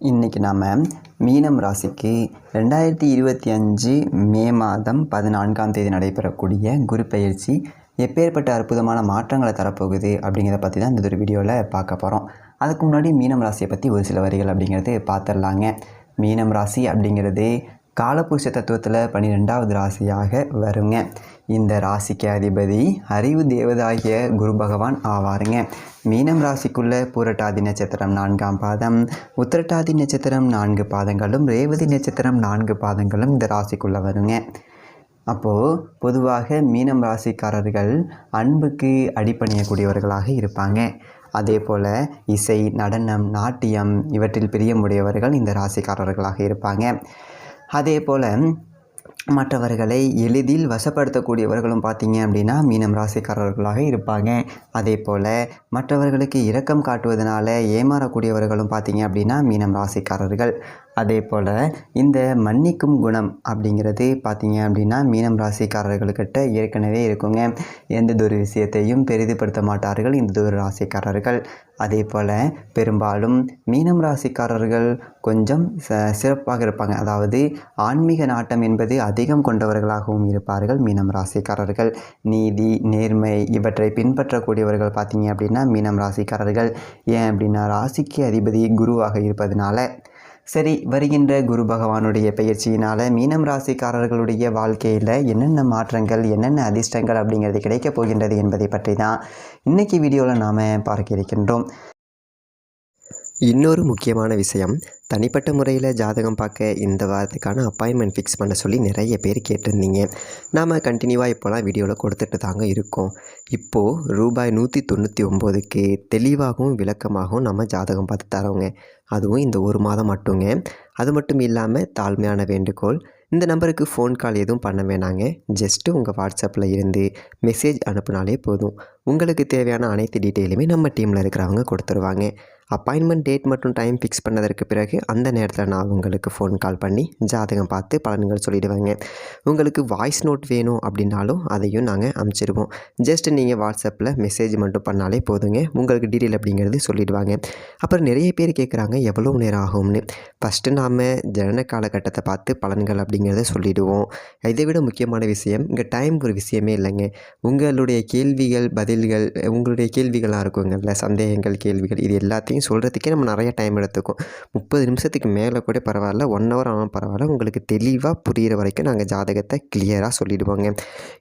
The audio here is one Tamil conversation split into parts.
இன்றைக்கி நாம் மீனம் ராசிக்கு 2025 மே மாதம் 14ஆம் தேதி நடைபெறக்கூடிய குரு பெயர்ச்சி எப்பேற்பட்ட அற்புதமான மாற்றங்களை தரப்போகுது அப்படிங்கிறத பற்றி தான் இந்த ஒரு வீடியோவில் பார்க்க போகிறோம். அதுக்கு முன்னாடி மீனம் ராசியை பற்றி ஒரு சில வரிகள் அப்படிங்கிறது பார்த்துடலாங்க. மீனம் ராசி அப்படிங்கிறது காலபுருஷ தத்துவத்தில் 12வது ராசியாக வருங்க. இந்த ராசிக்கு அதிபதி அறிவு தேவதாகிய குரு பகவான் ஆவாருங்க. மீனம் ராசிக்குள்ள பூரட்டாதி நட்சத்திரம் 4ஆம் பாதம், உத்திரட்டாதி நட்சத்திரம் 4 பாதங்களும், ரேவதி நட்சத்திரம் 4 பாதங்களும் இந்த ராசிக்குள்ளே வருங்க. அப்போது பொதுவாக மீனம் ராசிக்காரர்கள் அன்புக்கு அடிபணியக்கூடியவர்களாக இருப்பாங்க. அதே போல் இசை, நடனம், நாட்டியம் இவற்றில் பிரியமுடையவர்கள் இந்த ராசிக்காரர்களாக இருப்பாங்க. அதே போல் மற்றவர்களை எளிதில் வசப்படுத்தக்கூடியவர்களும் பார்த்திங்க அப்படின்னா மீனம் ராசிக்காரர்களாக இருப்பாங்க. அதே போல் மற்றவர்களுக்கு இரக்கம் காட்டுவதனால ஏமாறக்கூடியவர்களும் பார்த்திங்க அப்படின்னா மீனம் ராசிக்காரர்கள். அதே போல் இந்த மன்னிக்கும் குணம் அப்படிங்கிறது பார்த்திங்க அப்படின்னா மீனம் ராசிக்காரர்கள்கிட்ட ஏற்கனவே இருக்குங்க. எந்ததொரு விஷயத்தையும் பெரிதுபடுத்த மாட்டார்கள் இந்த ராசிக்காரர்கள். அதே போல் பெரும்பாலும் மீனம் ராசிக்காரர்கள் கொஞ்சம் சிறப்பாக இருப்பாங்க. அதாவது ஆன்மீக நாட்டம் என்பது அதிகம் கொண்டவர்களாகவும் இருப்பார்கள் மீனம் ராசிக்காரர்கள். நீதி, நேர்மை இவற்றை பின்பற்றக்கூடியவர்கள் பார்த்திங்க அப்படின்னா மீனம் ராசிக்காரர்கள். ஏன் அப்படின்னா ராசிக்கு அதிபதி குருவாக இருப்பதனால. சரி, வருகின்ற குரு பகவானுடைய பெயர்ச்சியினால் மீனம் ராசிக்காரர்களுடைய வாழ்க்கையில் என்னென்ன மாற்றங்கள், என்னென்ன அதிர்ஷ்டங்கள் அப்படிங்கிறது கிடைக்கப் போகின்றது என்பதை பற்றி தான் இன்றைக்கி வீடியோவில் நாம் பார்க்க இருக்கின்றோம். இன்னொரு முக்கியமான விஷயம், தனிப்பட்ட முறையில் ஜாதகம் பார்க்க இந்த வாரத்துக்கான அப்பாயின்மெண்ட் ஃபிக்ஸ் பண்ண சொல்லி நிறைய பேர் கேட்டிருந்தீங்க. நாம் கண்டினியூவாக இப்போலாம் வீடியோவில் கொடுத்துட்டு தாங்க இருக்கோம். இப்போது ரூபாய் 199க்கு தெளிவாகவும் விளக்கமாகவும் நம்ம ஜாதகம் பார்த்து தரோங்க. அதுவும் இந்த ஒரு மாதம் மட்டுங்க. அது மட்டும் இல்லாமல் தாழ்மையான வேண்டுகோள், இந்த நம்பருக்கு ஃபோன் கால் எதுவும் பண்ண வேணாங்க. ஜஸ்ட்டு உங்கள் வாட்ஸ்அப்பில் இருந்து மெசேஜ் அனுப்புனாலே போதும். உங்களுக்கு தேவையான அனைத்து டீட்டெயிலுமே நம்ம டீமில் இருக்கிறவங்க கொடுத்துருவாங்க. அப்பாயின்மெண்ட் டேட் மற்றும் டைம் ஃபிக்ஸ் பண்ணதற்கு பிறகு அந்த நேரத்தில் நான் உங்களுக்கு ஃபோன் கால் பண்ணி ஜாதகம் பார்த்து பலன்கள் சொல்லிவிடுவேங்க. உங்களுக்கு வாய்ஸ் நோட் வேணும் அப்படின்னாலும் அதையும் நாங்கள் அனுப்பிச்சிடுவோம். ஜஸ்ட் நீங்கள் வாட்ஸ்அப்பில் மெசேஜ் மட்டும் பண்ணாலே போதுங்க. உங்களுக்கு டீட்டெயில் அப்படிங்கிறது சொல்லிவிடுவாங்க. அப்புறம் நிறைய பேர் கேட்குறாங்க எவ்வளோ நேரம் ஆகும்னு. ஃபஸ்ட்டு நாம் ஜனன காலகட்டத்தை பார்த்து பலன்கள் அப்படிங்கிறத சொல்லிவிடுவோம். இதை விட முக்கியமான விஷயம், இங்கே டைம் ஒரு விஷயமே இல்லைங்க. உங்களுடைய கேள்விகள், பதில்கள், உங்களுடைய கேள்விகளாக இருக்குங்கள்ல, சந்தேகங்கள், கேள்விகள், இது எல்லாத்தையும் சொல்கிறதுக்கே நம்ம நிறைய டைம் எடுத்துக்கும். 30 நிமிஷத்துக்கு மேலே கூட பரவாயில்ல, 1 ஹவர் ஆனாலும் பரவாயில்ல, உங்களுக்கு தெளிவாக புரிகிற வரைக்கும் நாங்கள் ஜாதகத்தை கிளியராக சொல்லிவிடுவோங்க.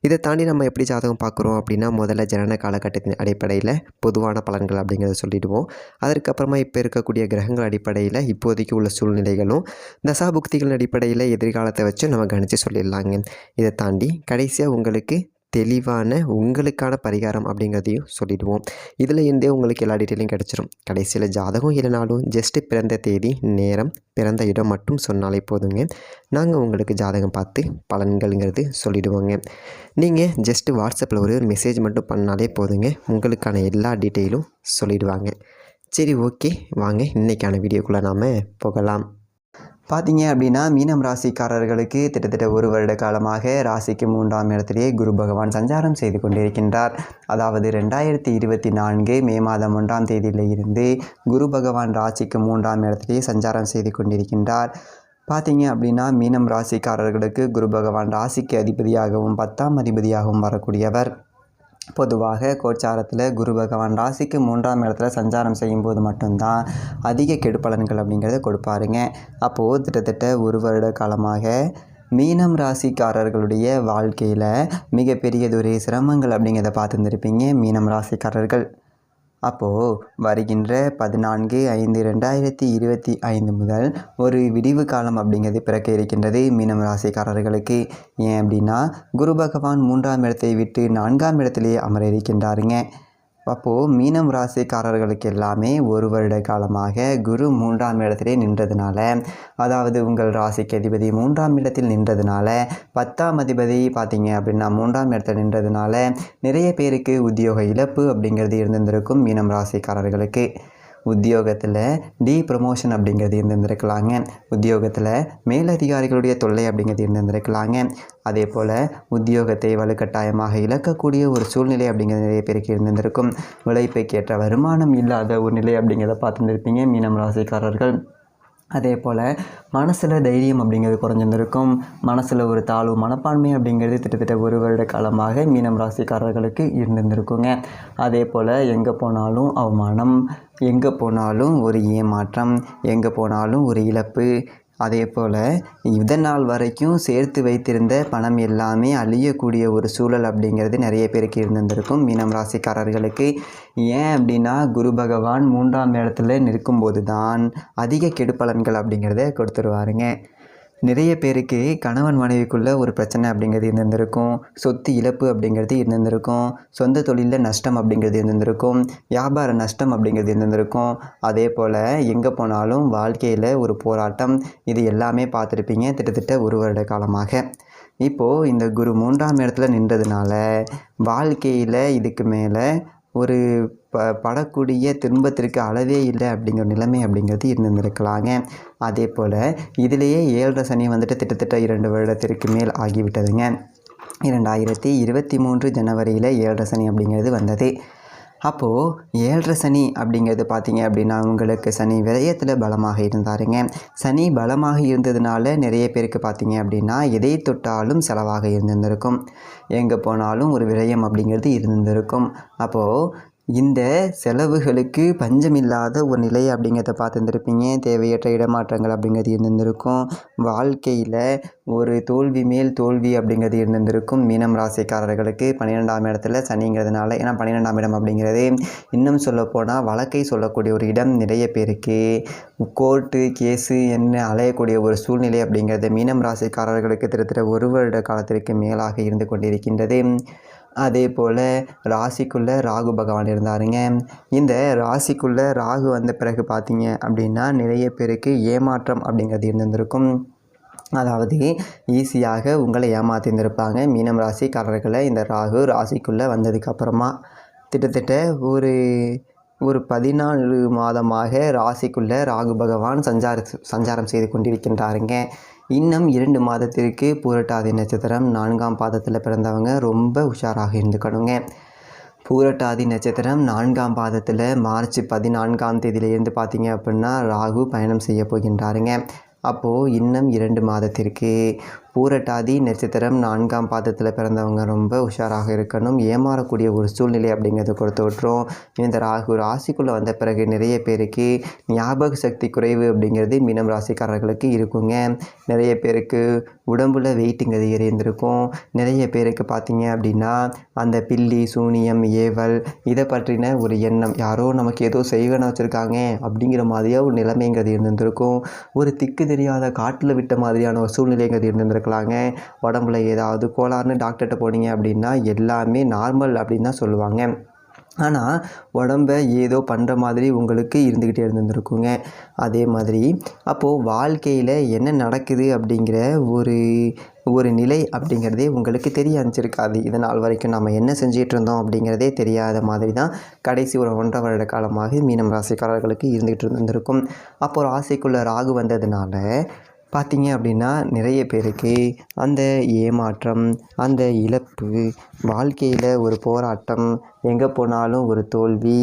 இதை தாண்டி நம்ம எப்படி ஜாதகம் பார்க்குறோம் அப்படின்னா, முதல்ல ஜனன காலகட்டத்தின் அடிப்படையில் பொதுவான பலன்கள் அப்படிங்கிறத சொல்லிவிடுவோம். அதற்கப்புறமா இப்போ இருக்கக்கூடிய கிரகங்கள் அடிப்படையில் இப்போதைக்கு உள்ள சூழ்நிலைகளும், தசாபுக்திகளின் அடிப்படையில் எதிர்காலத்தை வச்சு நம்ம கணிச்சு சொல்லிடலாங்க. இதை தாண்டி கடைசியாக உங்களுக்கு தெளிவான உங்களுக்கான பரிகாரம் அப்படிங்கிறதையும் சொல்லிவிடுவோம். இதில் இருந்தே உங்களுக்கு எல்லா டீட்டெயிலும் கிடச்சிரும். கடைசியில் ஜாதகம் இல்லைனாலும் ஜஸ்ட்டு பிறந்த தேதி, நேரம், பிறந்த இடம் மட்டும் சொன்னாலே போதுங்க. நாங்கள் உங்களுக்கு ஜாதகம் பார்த்து பலன்கள்ங்கிறது சொல்லிவிடுவோங்க. நீங்கள் ஜஸ்ட்டு வாட்ஸ்அப்பில் ஒரு மெசேஜ் மட்டும் பண்ணாலே போதுங்க. உங்களுக்கான எல்லா டீட்டெயிலும் சொல்லிவிடுவாங்க. சரி, ஓகே, வாங்க இன்றைக்கான வீடியோக்குள்ளே நாம் போகலாம். பார்த்தீங்க அப்படின்னா மீனம் ராசிக்காரர்களுக்கு கிட்டத்தட்ட 1 வருட காலமாக ராசிக்கு 3ஆம் இடத்திலேயே குரு பகவான் சஞ்சாரம் செய்து கொண்டிருக்கின்றார். அதாவது 2024 மே மாதம் 1ஆம் தேதியில் இருந்து குரு பகவான் ராசிக்கு 3ஆம் இடத்திலேயே சஞ்சாரம் செய்து கொண்டிருக்கின்றார். பார்த்தீங்க அப்படின்னா மீனம் ராசிக்காரர்களுக்கு குரு பகவான் ராசிக்கு அதிபதியாகவும் 10ஆம் அதிபதியாகவும் வரக்கூடியவர். பொதுவாக கோச்சாரத்தில் குரு பகவான் ராசிக்கு 3ஆம் இடத்துல சஞ்சாரம் செய்யும்போது மட்டும்தான் அதிக கெடுபலன்கள் அப்படிங்கிறத கொடுப்பாருங்க. அப்போது கிட்டத்தட்ட 1 வருட காலமாக மீனம் ராசிக்காரர்களுடைய வாழ்க்கையில் மிகப்பெரியதொரு சிரமங்கள் அப்படிங்கிறத பார்த்துருந்துருப்பீங்க மீனம் ராசிக்காரர்கள். அப்போது வருகின்ற 14/5/2025 முதல் ஒரு விடிவு காலம் அப்படிங்கிறது பிறக்க இருக்கின்றது மீனம் ராசிக்காரர்களுக்கு. ஏன் அப்படின்னா குரு பகவான் 3ஆம் இடத்தை விட்டு 4ஆம் இடத்திலேயே அமர இருக்கின்றாருங்க. அப்போது மீனம் ராசிக்காரர்களுக்கு எல்லாமே 1 வருட காலமாக குரு 3ஆம் இடத்திலே நின்றதுனால, அதாவது உங்கள் ராசிக்கு அதிபதி 3ஆம் இடத்தில் நின்றதுனால, 10ஆம் அதிபதி பார்த்திங்க அப்படின்னா 3ஆம் இடத்தில் நின்றதுனால நிறைய பேருக்கு உத்தியோக இழப்பு அப்படிங்கிறது இருந்திருக்கும் மீனம் ராசிக்காரர்களுக்கு. உத்தியோகத்தில் ப்ரமோஷன் அப்படிங்கிறது இருந்திருக்கலாங்க. உத்தியோகத்தில் மேலதிகாரிகளுடைய தொல்லை அப்படிங்கிறது இருந்திருக்கலாங்க. அதே போல் உத்தியோகத்தை வலுக்கட்டாயமாக இழக்கக்கூடிய ஒரு சூழ்நிலை அப்படிங்கிறது நிறைய பேருக்கு இருந்திருக்கும். உழைப்புக்கேற்ற வருமானம் இல்லாத ஒரு நிலை அப்படிங்கிறத பார்த்துருப்பீங்க மீனம் ராசிக்காரர்கள். அதே போல் மனசில் தைரியம் அப்படிங்கிறது குறைஞ்சிருந்திருக்கும். மனசில் ஒரு தாழ்வு மனப்பான்மை அப்படிங்கிறது கிட்டத்தட்ட 1 வருட காலமாக மீனம் ராசிக்காரர்களுக்கு இருந்திருக்குங்க. அதே போல் எங்கே போனாலும் அவமானம், எங்கே போனாலும் ஒரு ஏமாற்றம், எங்கே போனாலும் ஒரு இழப்பு. அதே போல் இதனால் வரைக்கும் சேர்த்து வைத்திருந்த பணம் எல்லாமே அழியக்கூடிய ஒரு சூழல் அப்படிங்கிறது நிறைய பேருக்கு இருந்திருக்கும் மீனம் ராசிக்காரர்களுக்கு. ஏன் அப்படின்னா குரு பகவான் 3ஆம் இடத்துல நிற்கும்போது தான் அதிக கெடுபலன்கள் அப்படிங்கிறத கொடுத்துருவாருங்க. நிறைய பேருக்கு கணவன் மனைவிக்குள்ளே ஒரு பிரச்சனை அப்படிங்கிறது இருந்திருக்கும். சொத்து இழப்பு அப்படிங்கிறது இருந்திருக்கும். சொந்த தொழிலில் நஷ்டம் அப்படிங்கிறது இருந்திருக்கும். வியாபார நஷ்டம் அப்படிங்கிறது இருந்திருக்கும். அதே போல் எங்கே போனாலும் வாழ்க்கையில் ஒரு போராட்டம், இது எல்லாமே பார்த்துருப்பீங்க கிட்டத்தட்ட 1 வருட காலமாக. இப்போது இந்த குரு 3ஆம் இடத்துல நின்றதுனால வாழ்க்கையில் இதுக்கு மேலே ஒரு படக்கூடிய துன்பத்திற்கு அளவே இல்லை அப்படிங்கிற நிலைமை அப்படிங்கிறது இருந்திருக்கலாங்க. அதே போல் இதிலேயே 7.5 சனி வந்துட்டு கிட்டத்தட்ட 2 வருடத்திற்கு மேல் ஆகிவிட்டதுங்க. 2023 ஜனவரியில் 7.5 சனி அப்படிங்கிறது வந்தது. அப்போது 7.5 சனி அப்படிங்கிறது பார்த்திங்க அப்படின்னா உங்களுக்கு சனி விரயத்தில் பலமாக இருந்தாருங்க. சனி பலமாக இருந்ததுனால நிறைய பேருக்கு பார்த்திங்க அப்படின்னா எதை தொட்டாலும் செலவாக இருந்திருக்கும். எங்கே போனாலும் ஒரு விரயம் அப்படிங்கிறது இருந்திருக்கும். அப்போது இந்த செலவுகளுக்கு பஞ்சமில்லாத ஒரு நிலை அப்படிங்கிறத பார்த்துருந்துருப்பீங்க. தேவையற்ற இடமாற்றங்கள் அப்படிங்கிறது இருந்திருக்கும். வாழ்க்கையில் ஒரு தோல்வி மேல் தோல்வி அப்படிங்கிறது இருந்திருக்கும் மீனம் ராசிக்காரர்களுக்கு 12ஆம் இடத்துல சனிங்கிறதுனால. ஏன்னா 12ஆம் இடம் அப்படிங்கிறது இன்னும் சொல்லப்போனால் வழக்கை சொல்லக்கூடிய ஒரு இடம். நிறைய பேருக்கு கோர்ட்டு கேஸு என்ன அலையக்கூடிய ஒரு சூழ்நிலை அப்படிங்கிறது மீனம் ராசிக்காரர்களுக்கு கிட்டத்தட்ட 1 வருட காலத்திற்கு மேலாக இருந்து கொண்டிருக்கின்றது. அதே போல் ராசிக்குள்ளே ராகு பகவான் இருந்தாருங்க. இந்த ராசிக்குள்ளே ராகு வந்த பிறகு பார்த்திங்க அப்படின்னா நிறைய பேருக்கு ஏமாற்றம் அப்படிங்கிறது இருந்திருக்கும். அதாவது ஈஸியாக உங்களை ஏமாற்றிருந்திருப்பாங்க மீனம் ராசிக்காரர்களை. இந்த ராகு ராசிக்குள்ளே வந்ததுக்கப்புறமா கிட்டத்தட்ட ஒரு 14 மாதமாக ராசிக்குள்ளே ராகு பகவான் சஞ்சாரம் செய்து கொண்டிருக்கின்றாருங்க. இன்னும் 2 மாதத்திற்கு பூரட்டாதி நட்சத்திரம் 4ஆம் பாதத்தில் பிறந்தவங்க ரொம்ப உஷாராக இருந்துக்கணுங்க. பூரட்டாதி நட்சத்திரம் 4ஆம் பாதத்தில் மார்ச் 14ஆம் தேதியிலேருந்து பார்த்திங்க அப்படின்னா ராகு பயணம் செய்ய போகின்றாருங்க. அப்போது இன்னும் 2 மாதத்திற்கு பூரட்டாதி நட்சத்திரம் 4ஆம் பாதத்தில் பிறந்தவங்க ரொம்ப உஷாராக இருக்கணும். ஏமாறக்கூடிய ஒரு சூழ்நிலை அப்படிங்கிறத கொடுத்து விட்டுரும். இந்த ராகு ராசிக்குள்ளே வந்த பிறகு நிறைய பேருக்கு ஞாபக சக்தி குறைவு அப்படிங்கிறது மீனம் ராசிக்காரர்களுக்கு இருக்குங்க. நிறைய பேருக்கு உடம்புல வெயிட்டுங்கிறது இருந்திருக்கும். நிறைய பேருக்கு பார்த்திங்க அப்படின்னா அந்த பில்லி சூனியம் ஏவல் இதை பற்றின ஒரு எண்ணம், யாரோ நமக்கு ஏதோ செய்வன வச்சுருக்காங்க அப்படிங்கிற மாதிரியாக ஒரு நிலைமைங்கிறது இருந்திருக்கும். ஒரு திக்கு தெரியாத காட்டில் விட்ட மாதிரியான ஒரு சூழ்நிலைங்கிறது இருந்திருக்கலாங்க. உடம்புல ஏதாவது கோளாறுன்னு டாக்டர்கிட்ட போனீங்க அப்படின்னா எல்லாமே நார்மல் அப்படின்னு தான் சொல்லுவாங்க. ஆனால் உடம்பை ஏதோ பண்ணுற மாதிரி உங்களுக்கு இருந்துக்கிட்டே இருந்திருக்குங்க. அதே மாதிரி அப்போது வாழ்க்கையில் என்ன நடக்குது அப்படிங்கிற ஒரு நிலை அப்படிங்கிறதே உங்களுக்கு தெரிய ஆரம்பிச்சிருக்காது. இதனால் வரைக்கும் நம்ம என்ன செஞ்சிகிட்டு இருந்தோம் அப்படிங்கிறதே தெரியாத மாதிரி தான் கடைசி ஒரு 1.5 வருட காலமாக மீனம் ராசிக்காரர்களுக்கு இருந்துகிட்டு இருந்திருக்கும். அப்போது ராசிக்குள்ளே ராகு வந்ததுனால பார்த்திங்க அப்படின்னா நிறைய பேருக்கு அந்த ஏமாற்றம், அந்த இழப்பு, வாழ்க்கையில் ஒரு போராட்டம், எங்கே போனாலும் ஒரு தோல்வி,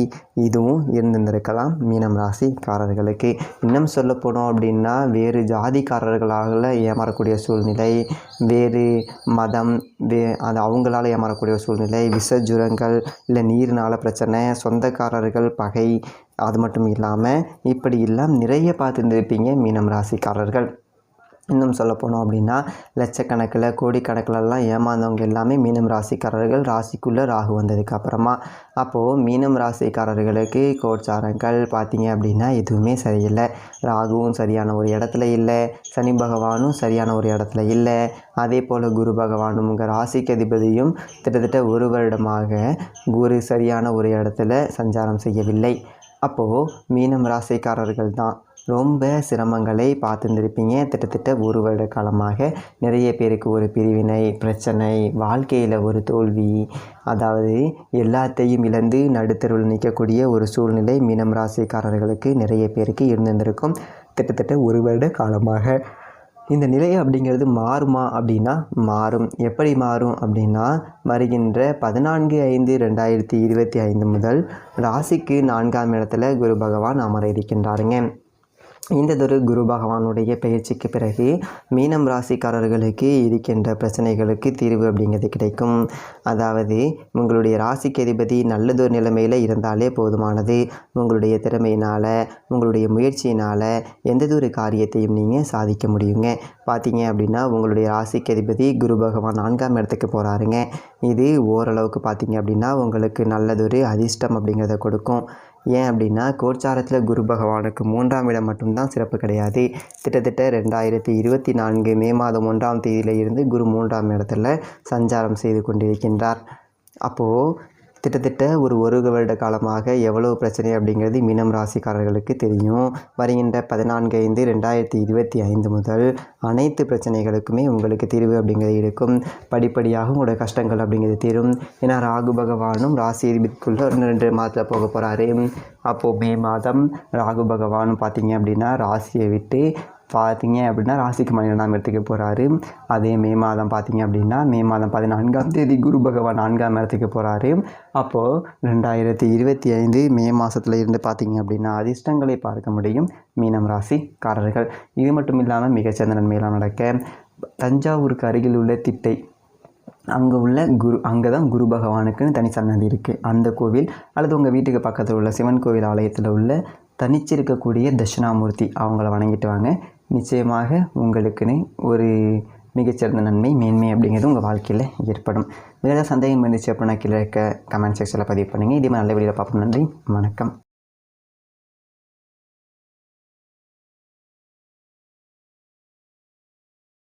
இதுவும் இருந்திருக்கலாம் மீனம் ராசிக்காரர்களுக்கு. இன்னும் சொல்ல போனோம் அப்படின்னா வேறு ஜாதிக்காரர்களால் ஏமாறக்கூடிய சூழ்நிலை, வேறு மதம், அது அவங்களால ஏமாறக்கூடிய சூழ்நிலை, விஷஜுரங்கள், இல்லை நீர்னால பிரச்சனை, சொந்தக்காரர்கள் பகை, அது மட்டும் இல்லாமல் இப்படி எல்லாம் நிறைய பார்த்துருந்துருப்பீங்க மீனம் ராசிக்காரர்கள். இன்னும் சொல்ல போனோம் அப்படின்னா லட்சக்கணக்கில் கோடிக்கணக்கிலலாம் ஏமாந்தவங்க எல்லாமே மீனம் ராசிக்காரர்கள் ராசிக்குள்ளே ராகு வந்ததுக்கு அப்புறமா. அப்போது மீனம் ராசிக்காரர்களுக்கு கோச்சாரங்கள் பார்த்திங்க அப்படின்னா எதுவுமே சரியில்லை. ராகுவும் சரியான ஒரு இடத்துல இல்லை, சனி பகவானும் சரியான ஒரு இடத்துல இல்லை. அதே போல் குரு பகவானும் உங்கள் ராசிக்கு அதிபதியும் கிட்டத்தட்ட 1 வருடமாக குரு சரியான ஒரு இடத்துல சஞ்சாரம் செய்யவில்லை. அப்போது மீனம் ராசிக்காரர்கள் தான் ரொம்ப சிரமங்களை பார்த்துருந்துருப்பீங்க. கிட்டத்தட்ட 1 வருட காலமாக நிறைய பேருக்கு ஒரு பிரிவினை, பிரச்சனை, வாழ்க்கையில் ஒரு தோல்வி, அதாவது எல்லாத்தையும் இழந்து நடுத்தருவில் நிற்கக்கூடிய ஒரு சூழ்நிலை மீனம் ராசிக்காரர்களுக்கு நிறைய பேருக்கு இருந்திருக்கும். கிட்டத்தட்ட 1 வருட காலமாக இந்த நிலை அப்படிங்கிறது மாறுமா அப்படின்னா மாறும். எப்படி மாறும் அப்படின்னா வருகின்ற 14/5/2025 முதல் ராசிக்கு 4ஆம் இடத்துல குரு பகவான் அமர இருக்கின்றாருங்க. இந்ததொரு குரு பகவானுடைய பயிற்சிக்கு பிறகு மீனம் ராசிக்காரர்களுக்கு இருக்கின்ற பிரச்சனைகளுக்கு தீர்வு அப்படிங்கிறது கிடைக்கும். அதாவது உங்களுடைய ராசிக்கு அதிபதி நல்லதொரு நிலைமையில் இருந்தாலே போதுமானது. உங்களுடைய திறமையினால், உங்களுடைய முயற்சியினால் எந்ததொரு காரியத்தையும் நீங்கள் சாதிக்க முடியுங்க. பார்த்தீங்க அப்படின்னா உங்களுடைய ராசிக்கு அதிபதி குரு பகவான் 4ஆம் இடத்துக்கு போகிறாருங்க. இது ஓரளவுக்கு பார்த்தீங்க அப்படின்னா உங்களுக்கு நல்லதொரு அதிர்ஷ்டம் அப்படிங்கிறத கொடுக்கும். ஏன் அப்படின்னா கோச்சாரத்தில் குரு பகவானுக்கு 3ஆம் இடம் மட்டும்தான் சிறப்பு கிடையாது. கிட்டத்தட்ட 2024 மே மாதம் 1ஆம் தேதியில் இருந்து குரு 3ஆம் இடத்துல சஞ்சாரம் செய்து கொண்டிருக்கின்றார். அப்போது கிட்டத்தட்ட ஒரு வருட காலமாக எவ்வளவு பிரச்சனை அப்படிங்கிறது மீனம் ராசிக்காரர்களுக்கு தெரியும். வருகின்ற 14/5/2025 முதல் அனைத்து பிரச்சனைகளுக்குமே உங்களுக்கு தீர்வு அப்படிங்கிறது இருக்கும். படிப்படியாக உங்களோட கஷ்டங்கள் அப்படிங்கிறது தீரும். ஏன்னா ராகு பகவானும் ராசி அதிபதிக்குள்ளே 2 மாதத்தில் போக போகிறாரு. அப்போது மே மாதம் ராகு பகவானும் பார்த்தீங்க அப்படின்னா ராசியை விட்டு ராசிக்கு 12ஆம் இடத்துக்கு போகிறாரு. அதே மே மாதம் பார்த்தீங்க அப்படின்னா மே மாதம் 14ஆம் தேதி குரு பகவான் 4ஆம் இடத்துக்கு போகிறாரு. அப்போது 2025 மே மாதத்தில் இருந்து பார்த்தீங்க அப்படின்னா அதிர்ஷ்டங்களை பார்க்க முடியும் மீனம் ராசிக்காரர்கள். இது மட்டும் இல்லாமல் மிகச்சிறந்த நன்மையெல்லாம் நடக்க தஞ்சாவூருக்கு அருகில் உள்ள திட்டை அங்கே தான் குரு பகவானுக்குன்னு தனி சன்னதி இருக்குது. அந்த கோவில் அல்லது உங்கள் வீட்டுக்கு பக்கத்தில் உள்ள சிவன் கோவில் ஆலயத்தில் உள்ள தனிச்சிருக்கக்கூடிய தட்சிணாமூர்த்தி அவங்கள வணங்கிட்டு வாங்க. நிச்சயமாக உங்களுக்குன்னு ஒரு மிகச்சிறந்த நன்மை மேன்மை அப்படிங்கிறது உங்கள் வாழ்க்கையில் ஏற்படும். வேறு ஏதாவது சந்தேகம் இருந்துச்சு அப்படின்னா கீழே இருக்க கமெண்ட் செக்ஷனில் பதிவு பண்ணுங்கள். இதே மாதிரி நல்ல வீடியோவில் பார்ப்போம். நன்றி, வணக்கம்.